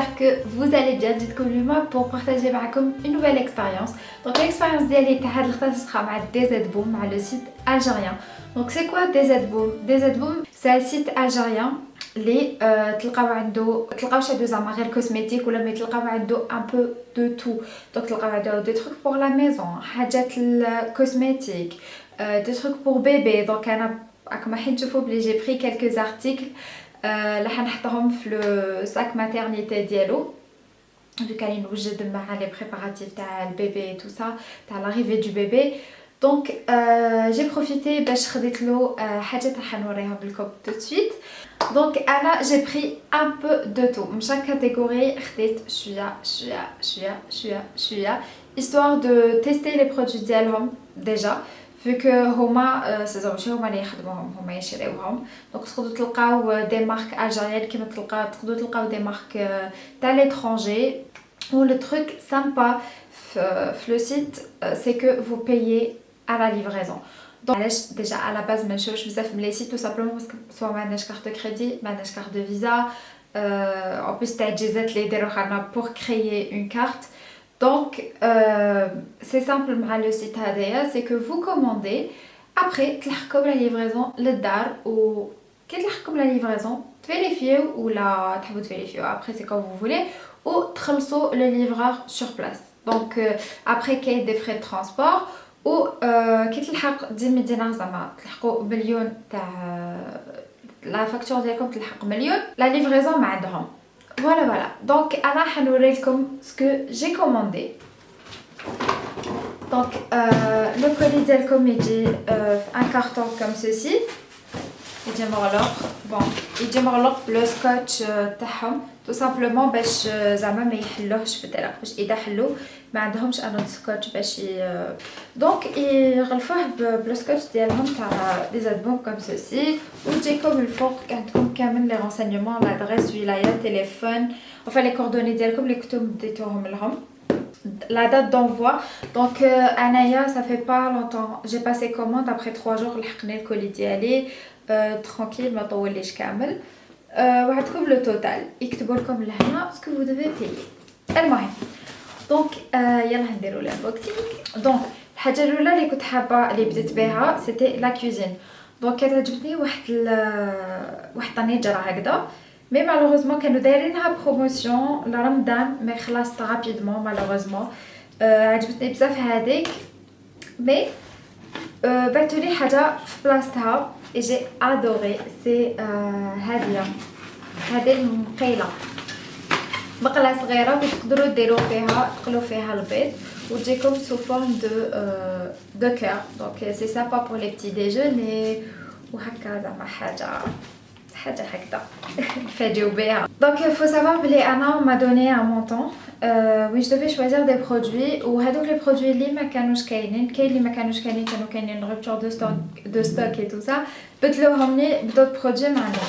j'espère que vous allez bien. Dites-moi moi pour partager avec vous une nouvelle expérience. Donc l'expérience ديالي تاع هاد الخطره sera مع DZ Boom, مع le site algérien. Donc c'est quoi DZ Boom? DZ Boom c'est un site algérien اللي تلقاو عنده شادو زعما غير كوزميتيك ولا مي تلقاو عنده ان بو دو تو. دونك تلقاو عنده دي تروك بور لا ميزون، حاجات الكوزميتيك، دي تروك بور بيبي. دونك انا راكم راح تشوفوا بلي جي بري كالكو ارتيكل اللي حنحطهم في لو ساك ماتيرنيتي ديالو vu qu'elle نوجد مع les préparatifs تاع البيبي tout ça تاع l'arrivée du bébé. Donc j'ai profité باش خديت له حاجات راح نوريها لكم tout de suite. Donc انا j'ai pris un peu de tout. من chaque catégorie خديت شويه histoire de tester les produits ديالهم déjà vu que هما سيزون ماشي هما اللي يخدموهم، هما يشريوهم. دونك تقدروا تلقاو دي مارك الجيريان كيما تقدروا تلقاو دي مارك تاع ليترونجي. و le truc sympa في le site c'est que vous payez à la livraison. Donc علاش déjà à la base ما نشوفش بزاف من لي سيت tout simplement parce que soit ما عندناش كارت كريدي ما عندناش كارت دو فيزا en plus تعجيزات اللي يديروا لنا pour créer une carte. Donc c'est simple مع le site هذايا c'est que vous commandez après تلحقكم la livraison للدار و كي تلحقكم la livraison تفيريفيو ولا تحبوا تفيريفيو après c'est comme vous voulez ou تخلصوا le livreur sur place. Donc après كاين des frais de transport و كي تلحق 10 دينار زعما تلحقوا مليون تاع لا فاكتور ديالكم تلحق مليون لا livraison ما عندهم. Voilà. Donc انا حنوريلكم ce que j'ai commandé. Donc le colis ديالكم يجي un carton comme ceci. يجي مغلق. Bon, يجي مغلق بلو سكوتش تاعهم tout simplement باش زعما ما يحلوهش في الدرق، باش اذا حلو ما عندهمش ان سكوتش باش دونك يغلفوه بلو سكوتش ديالهم تاع DZ Boom كوم سوسي. وتجيكم الفوق عندكم كامل لي رونسينيومون، لادريس، ولايه، تليفون، enfin لي كوردوني ديالكم اللي كنتم ديتوهم لهم، la date d'envoi. Donc انايا ça fait pas longtemps j'ai passé commande après 3 jours لحقني الكولي ديالي tranquille ما طوليش كامل. وعندكم لو توتال يكتبوا لكم لهنا سكو vous devez payer. المهم دونك يلا نديروا لانبوكسينغ. دونك الحاجه الاولى اللي كنت حابه اللي بديت بها سيتي لا كوزين. دونك كانت عجبتني واحد طنجره هكذا مي مالوغوزمون كانوا دايرينها بروموسيون لرمضان مي خلصت رابيدمون مالوغوزمون. عجبتني بزاف هذيك مي بعتولي حاجه في بلاصتها et j'ai adoré. c'est هذه المقيله مقله صغيره وتقدروا ديروا فيها تقلوا فيها البيض وتجيكم sous forme de cœur. donc c'est sympa pour les petits déjeuners وهكا زعما حاجه هكذا نفاجئوا بها. donc il faut savoir بلي انا m'a donné un montant où je devais choisir des produits وهذوك les produits اللي ما كانوش كاينين اللي ما كانوش كاينين كانوا كاينين rupture de stock et tout ça بدلوهم لي بدوت برودوي ما عندهم.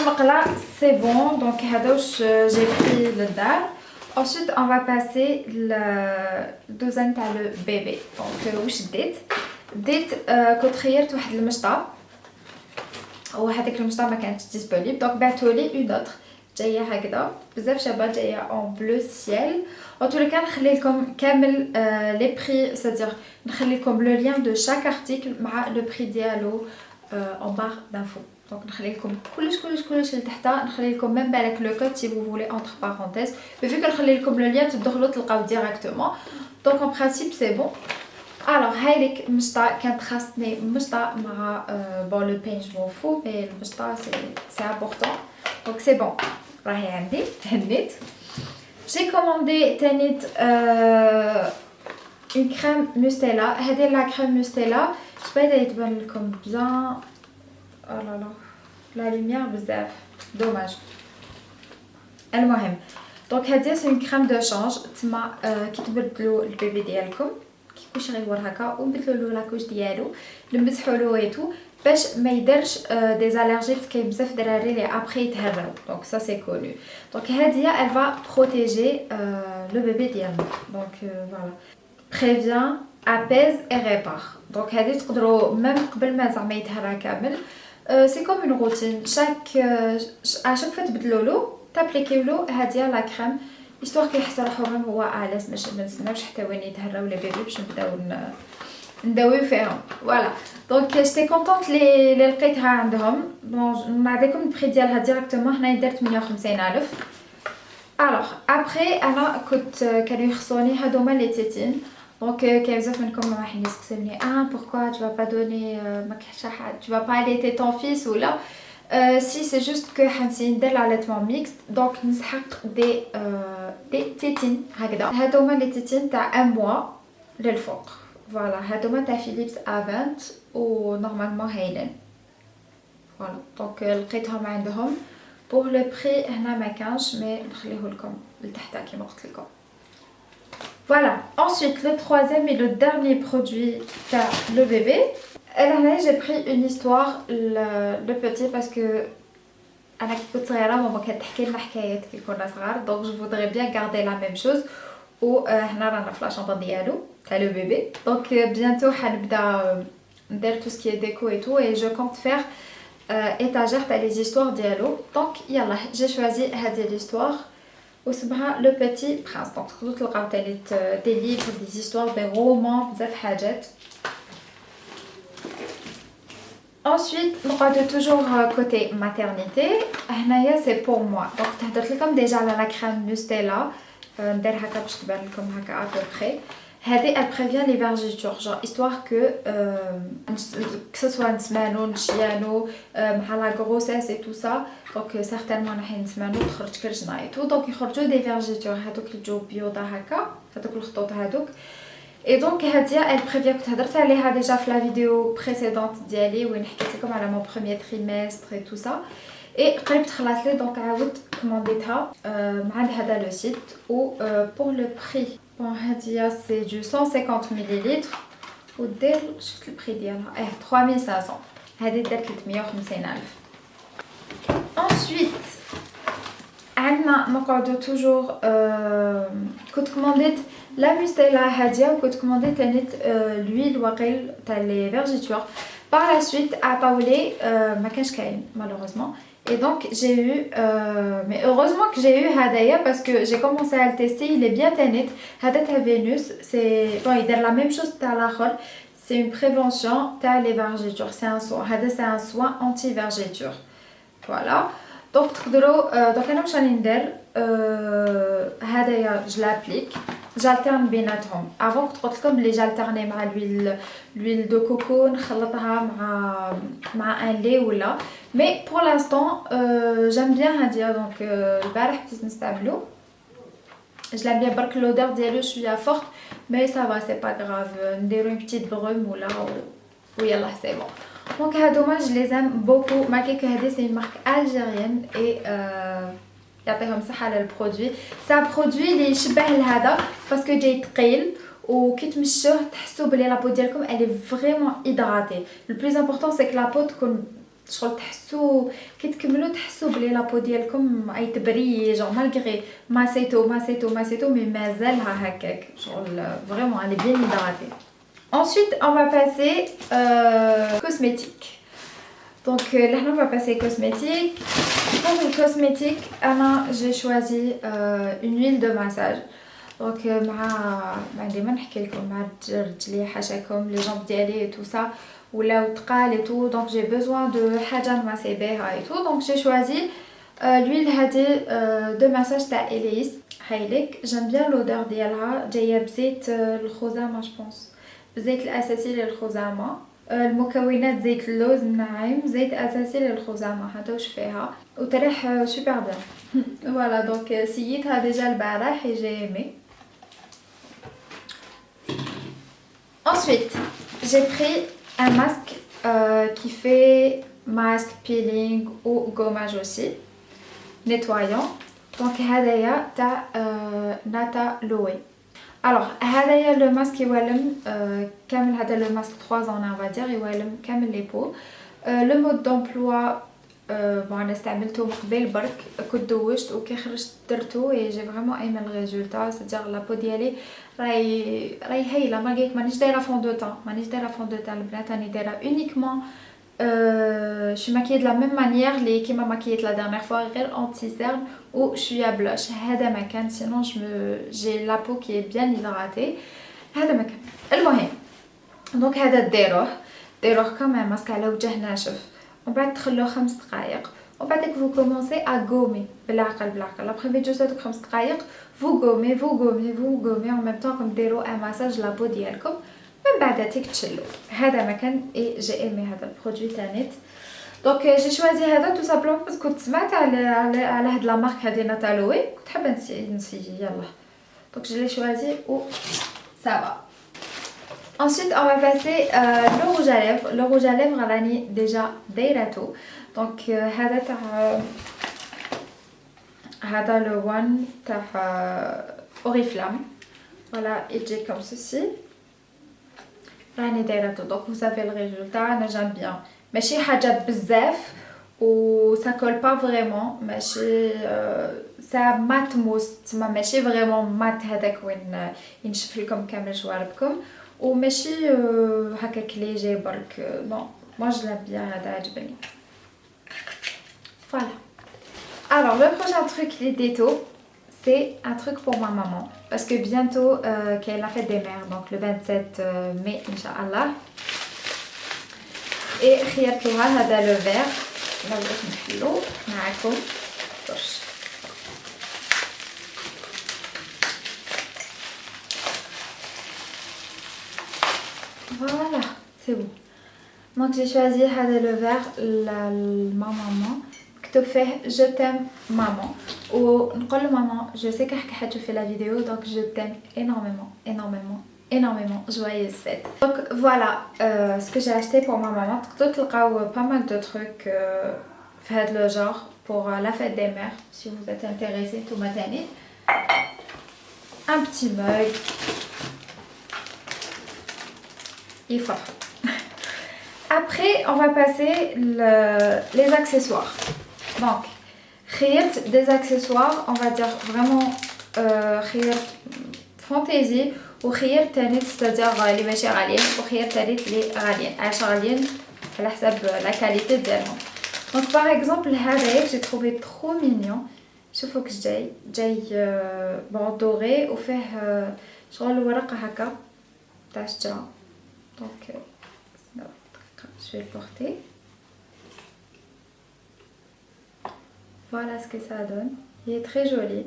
المقله سي بون دونك هذا واش جي بري للدار. ensuite on va passer الدوزان تاع لو بيبي. دونك واش ديت كنت خيرت واحد المشطه وهذيك المشطه ما كانتش ديسپونيبل دونك بعثولي اون اوتر جايه هكذا بزاف شابه جايه اون بلو سيل. en tous les cas نخلي لكم كامل لي بري c'est-à-dire نخلي لكم لو لين دو شاك ارتيكل مع لو بري ديالو en barre d'infos. دونك نخلي لكم كلش لتحت، نخلي لكم ميم بالك لو كود si vous voulez entre parenthèses mais vu que نخلي لكم لو لين تدخلوا تلقاو ديريكتومون. دونك en principe c'est bon. alors هايليك مشطه كانت خاصني مشطه مع بون لو بين جو فو مي المشطه سي امبورطون دونك سي بون راهي عندي تهنيت. j'ai commandé تانيت une crème Mustela. هذه لا crème Mustela جبايده يتبان لكم بيان. oh là là la lumière بزاف دوماج. المهم دونك هذه سي une crème de change تما كي تبدلوا البيبي ديالكم كيفاش غيور هكا ونبدلوا له لاكوش ديالو نمسحوا له ايتو باش ما يديرش دي زالرجي باسكو كاين بزاف دراري لي ابري يتهرعوا. دونك سا سي كونو. دونك هذه elle va protéger le bébé ديالنا. دونك فوالا prévient apaise et répare. دونك هذه تقدروا ميم قبل ما زعما يتهرع كامل سي كوم اون روتين chaque fois تبدلوا له تابليكيولو هاديه لا كريم histoire كيحس روحو ميم هو عالس باش ما نستناوش حتى وين يتهراو لي بيبي باش نبداو نداويو فيهم فوالا. دونك جيتي كونطونط لي لقيتها عندهم. بون نعطيكم البري ديالها ديريكتومون. هنايا دارت 150,000. الوغ ابري انا كنت كانوا يخصوني هادوما لي تيتين. دونك كاين بزاف منكم راح يسقسوني pourquoi tu vas pas donner ما كاينش حاجه tu vas pas allaiter ton fils ولا si c'est juste que حنسي ندير l'allaitement mixte. دونك نسحق دي تيتين هكذا. هادوما لي تيتين تاع 1 mois للفوق فوالا. هادوما تاع فيليبس افنت و نورمالمون هايلين فوالا. دونك لقيتهم عندهم بور لو بري هنا ما كانش مي نخليه لكم لتحت كيما قلت لكم. Voilà, ensuite le troisième et le dernier produit تاع le bébé. Là j'ai pris une histoire le petit parce que انا كنت صغيره ماما كانت تحكي لنا حكايات كي كنا صغار. دونك جو فودري بيان غاردي لا ميم شوز. و هنا رانا في لا شامبر ديالو تاع لو بيبي. دونك بيانتو حنبدا ندير تو سكي ديكو اي تو اي جو كونت فير étagère تاع لي زيستوار ديالو. دونك يلا جي شوازي هذه ليستوار واسمها لو بيتي برانس. دونك تقدروا تلقاو تاني دي ليفر دي زيستوار دي رومان بزاف حاجات. ensuite نقعدو توجور كوتي ماتيرنيتي. هنايا سي بور موا. دونك تهضرت لكم ديجا على لا كريم نوستيلا ندير هكا باش تبان لكم هكا ا بوبري. هذه elle prévient les vergetures genre histoire que ce soit نسمانو نشيانو مع لا غروسيس et tout ça. دونك سيغتانمون راح نسمانو تخرج كرجنا اي تو. دونك يخرجوا دي فيرجيتور هذوك اللي جو بيوضا هكا هذوك الخطوط هذوك. اي دونك هاديه elle prévient كنت هضرت عليها ديجا في لا فيديو بريسيدونت ديالي وين حكيت لكم على مون بروميير تريمستر et tout ça. اي قريب تخلصت لي دونك عاودت كومونديتها من عند هذا لو سيت. و بور لو بري بون هاديه سي دو 150 مليلتر ودير شفت البري ديالها 3500. هذه دارت 350,000. ensuite عندنا نقعدو توجور كنت كومونديت لا ميستيلا هاديه وكنت كومونديت تانيت لويل واقيل تاع لي فيرجيتور. par la suite عطاولي ما كانش كاين malheureusement. Et donc j'ai eu mais heureusement que j'ai eu هدايا parce que j'ai commencé à le tester. il est bien tanit. هذا تاع فينوس c'est bon يدير la même chose تاع الاخر. c'est une prévention تاع les vergetures. c'est un soin هذا c'est un soin anti vergeture voilà. دونك تقدروا دونك انا واش راني ندير هدايا جو لابليك جالتيرن بيناتهم. افون كنت قلت لكم بلي جالتيرني مع لويل دو كوكو نخلطها مع ان لي ولا مي بور لانستون جام بيان هاديه. دونك البارح بديت نستعملو je l'aime bien برك لودور ديالو شويه فورت مي سافا سي با غراف. نديرو اون بتيت بروم ولا ويلا سي بون. دونك هادوما je les aime beaucoup. ماكي كو هادي سي مارك الجيريان اي يعطيهم الصحه على البرودوي. سا برودوي اللي يشبه لهذا باسكو جاي ثقيل وكي تمشوه تحسوا بلي لابو ديالكم الي فريمون هيدراتي. لو بلوز امبورطون سي كو لابو تكون شغل تحسوا كي تكملوا تحسوا بلي لابو ديالكم اي تبري جون مالغري ما سيتو مي مازالها هكاك شغل فريمون الي بيان هيدراتي. ensuite on va passer cosmétique. donc là on va passer cosmétique. pour le cosmétique j'ai choisi une huile de massage. donc مع ديما نحكي لكم مع رجلي حاشاكم لي جامب ديالي et tout ça ولا تقال et tout. donc j'ai besoin de حاجه نماسي بها et tout. donc j'ai choisi l'huile هذه de massage تاع اليس هايليك. j'aime bien l'odeur ديالها جايه بزيت الخزامه جوبونس بزيت الاساسي للخزامه. المكونات زيت اللوز الناعم زيت اساسي للخزامه هذا واش فيها وتريح سوبر بيان فوالا. دونك سيتها ديجا البارح et j'ai aimé. ensuite j'ai pris un masque qui fait masque peeling ou gommage aussi nettoyant. donc هذايا تاع ناتا لوي. alors هذايا لو ماسك يوالم كامل. هذا لو ماسك 3 ans on va dire يوالم كامل لي بو. لو مود دومبلوا بون انا استعملته من قبل برك كنت دوشت وكي خرجت درتو اي جي فريمون ايمي الريزولطا. سيتيغ لابو ديالي راهي هايله مالغريك مانيش دايره فون دو تان البنات راني دايره اونيكمون je suis maquillée de la même manière qui m'a maquillée la dernière fois, غير anti-cerne ou je suis à blush. هذا مكان sinon j'ai la peau qui est bien hydratée. هذا مكان المهم دونك هذا ديروه كمان ماسك على وجه ناشف ومن بعد تخلوه 5 دقائق وبعدك فو كومونسي ا غومي بالعقل ابخي ما يجوز هذوك 5 دقائق فو غومي en même temps كوم ديروا ان ماساج لابو ديالكم من بعد تشلو. هذا مكان اي جي ايمي هذا البرودوي تانيت. دونك جي شوازي هذا تو سامبلوم باسكو كنت سمعت على هاد لا مارك هادي ناتالوي كنت حابه نسي يلا دونك جي لي شوازي و سافا. Ensuite, on va passer le rouge à lèvres. Le rouge à lèvres, راني déjà دايراتو. Donc هذا le one تاع Oriflamme. Voilà, il est comme ceci. راني دايراتو. Donc vous avez le résultat. انا j'aime bien. ماشي حاجه بزاف و ça colle pas vraiment. ماشي ça مات موس تما ماشي فريمون مات هذاك وين ينشف لكم كامل جواربكم. وماشي هكاك ليجي برك نو moi je l'aime bien هذا عجبني. Voilà. Alors le prochain truc les détos c'est un truc pour ma maman parce que bientôt qu'elle a fait des mères donc le 27 mai Inch'Allah et خيرت لها هذا لو فير نبغي نحلو معكم برش. Voilà, c'est bon. Donc j'ai choisi le verre ma maman. مكتوب فيه je t'aime maman. ونقول maman, je sais que حتشوفي la vidéo donc je t'aime énormément. Joyeuse fête. Donc voilà ce que j'ai acheté pour ma maman. تقدروا تلقاو pas mal de trucs في هذا le genre pour la fête des mères si vous êtes intéressés tout matani. Un petit mug. Il faut. Après, on va passer les accessoires. Donc, خيرت des accessoires, on va dire vraiment خيرت فانتازي وخيرت تاني c'est-à-dire اللي ماشي غاليين وخيرت تاني اللي غاليين. علاش غاليين؟ على حساب لا كاليتي ديالهم. Donc par exemple هذا j'ai trouvé trop mignon. شوفوا كش جاي bon doré وفيه شغل ورقه هكا تاع الشجره. Donc je vais le porter. Voilà ce que ça donne. Il est très joli.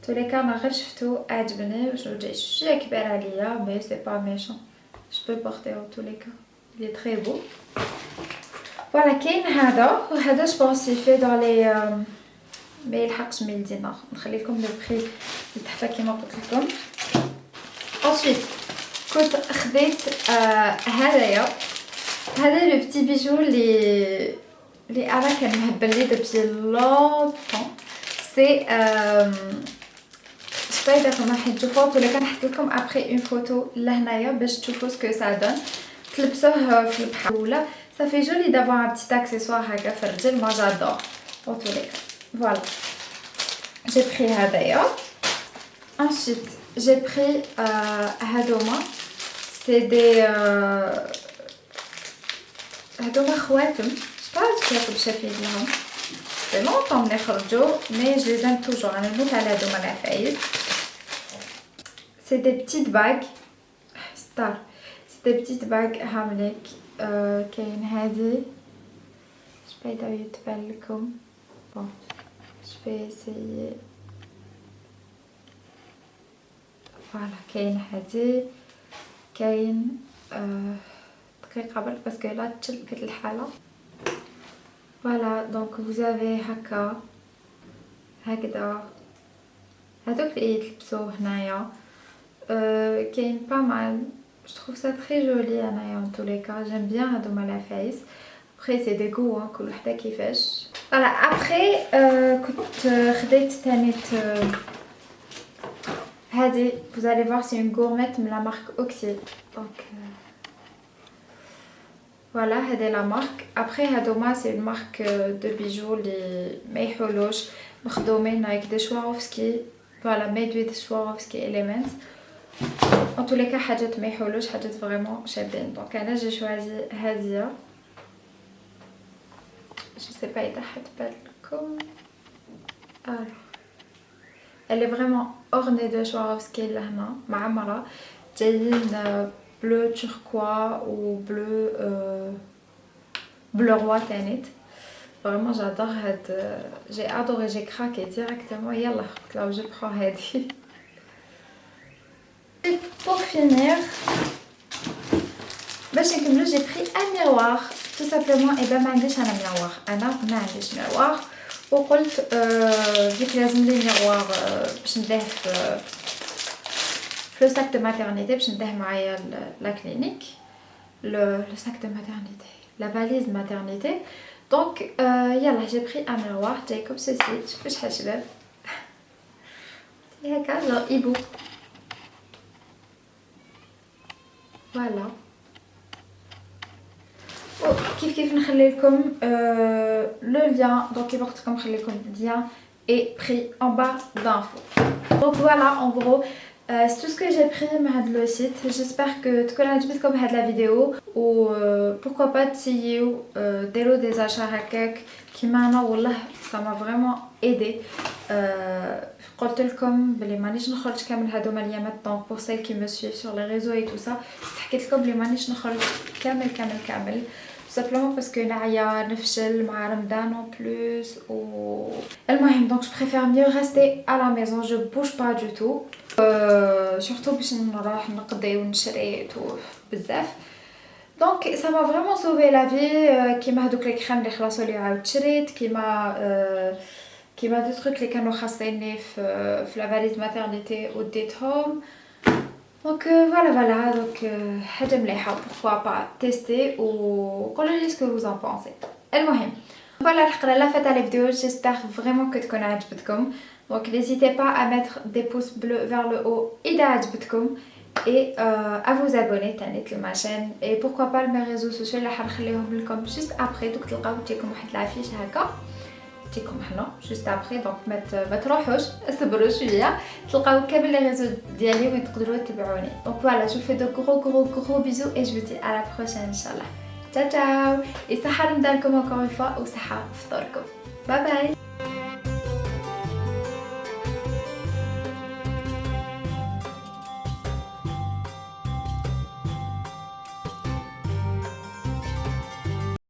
Tous les cas, ma rechefto عجبني وشنو جاي شويه كبير عليا mais c'est pas méchant. Je peux le porter en tous les cas. Il est très beau. Voilà كاين هذا وهذا je pense il fait dans les ما يلحقش 1000 دينار. نخلي لكم لو بري اللي تحت كيما قلت لكم. Ensuite كنت خديت هذايا هذا لو بتي بيجو اللي انا كان مهبل لي دبي لونطون سي شفاي دابا ما حيت تشوفوا ولا كنحط لكم ابري اون فوتو لهنايا باش تشوفوا سكو سا دون تلبسوه في البحر ولا صافي جولي دابا ان بتي اكسسوار هكا في الرجل ما جادور او تو لي فوالا جي بري هذايا. ensuite j'ai pris هادوما سي دي هادوما خواتم شطات كيف بشافين لهم سي لونطون ملي خرجوا مي جو لي زام توجور انا نموت على هادوما العفايس. سي دي بتيت باغ ستار سي دي بتيت باغ هامليك كاين هادي شبايدا يتبان لكم بون جو في اسيي فوالا كاين هادي كاين دقيقه برك باسكو لا تشبكت الحاله. فوالا دونك vous avez هكذا هذوك اللي يتلبسوا هنايا كاين با مال je trouve ça très joli انايا en tous les cas j'aime bien هادوما العفايس. après c'est des goûts كل وحده كيفاش. فوالا après كنت خديت تاني هذه vous allez voir c'est une gourmette من la marque Oxy donc voilà هذه la marque. après هادوما c'est une marque de bijoux اللي ما يحولوش مخدومين avec des Swarovski voilà made with Swarovski elements en tous les cas حاجات ما يحولوش حاجات فريمون شابين. دونك انا جي شوازي هذه je sais pas اذا حتبالكم. alors elle est vraiment ornée de Swarovski لهنا معمرة جايين bleu turquoise ou bleu roi تانيت. Vraiment j'adore j'ai adoré, j'ai craqué directement. Yallah, là je prends هذه. Pour finir, باش نكملو j'ai pris un miroir tout simplement. et ben ما عنديش انا miroir, انا ما عنديش miroir وقلت فيك لازم لي miroir باش نديه في le sac de maternité باش نديه معايا la clinique, le sac de maternité, la valise maternité. donc يلا j'ai pris un miroir جاي comme ceci. شوفوا شحال شباب هكا genre hibou. voilà. كيف نخلي لكم le lien, donc كيما قلت لكم نخلي لكم lien et prix en bas d'infos. donc voilà en gros c'est tout ce que j'ai pris من le site. j'espère que تكون عجبتكم هاد la vidéo و pourquoi pas تسيو ديروا des achats هكاك كيما انا والله ça m'a vraiment aidé. قلت لكم بلي مانيش نخرج كامل هادوما اليامات دونك pour celles qui me suivent sur les réseaux et tout ça حكيت لكم بلي مانيش نخرج كامل simplement parce que نعيا نفشل مع رمضان en plus و المهم donc je préfère mieux rester à la maison, je bouge pas du tout surtout باش نروح نقضي ونشري بزاف. donc ça m'a vraiment sauvé la vie. كيما هذوك لي كريم اللي خلاصوا لي عاود شريت كيما دو تروك اللي كانوا خاصيني في لا فاليز ماتيرنيتي وديتهم. donc voilà donc حاجه مليحه pourquoi pas tester وقولوا لي ce que vous en pensez. المهم voilà الحلقه لا فات على الفيديو. j'espère vraiment que تكون عجبتكم. donc n'hésitez pas à mettre des pouces bleus vers le haut اذا عجبتكم et à vous abonner تاني لما chaîne et pourquoi pas mes réseaux sociaux اللي حنخليهم لكم juste après. دوك تلقاو تجيكم واحد العفيش هكا تجيكم هنا juste après. donc ما تروحوش اصبروا شويه تلقاو كامل لي ريزو ديالي وين تقدروا تتبعوني. donc voilà je vous fais de gros bisous et je vous dis à la prochaine inchallah. ciao et صحه رمضانكم encore une fois وصحه فطوركم. باي باي.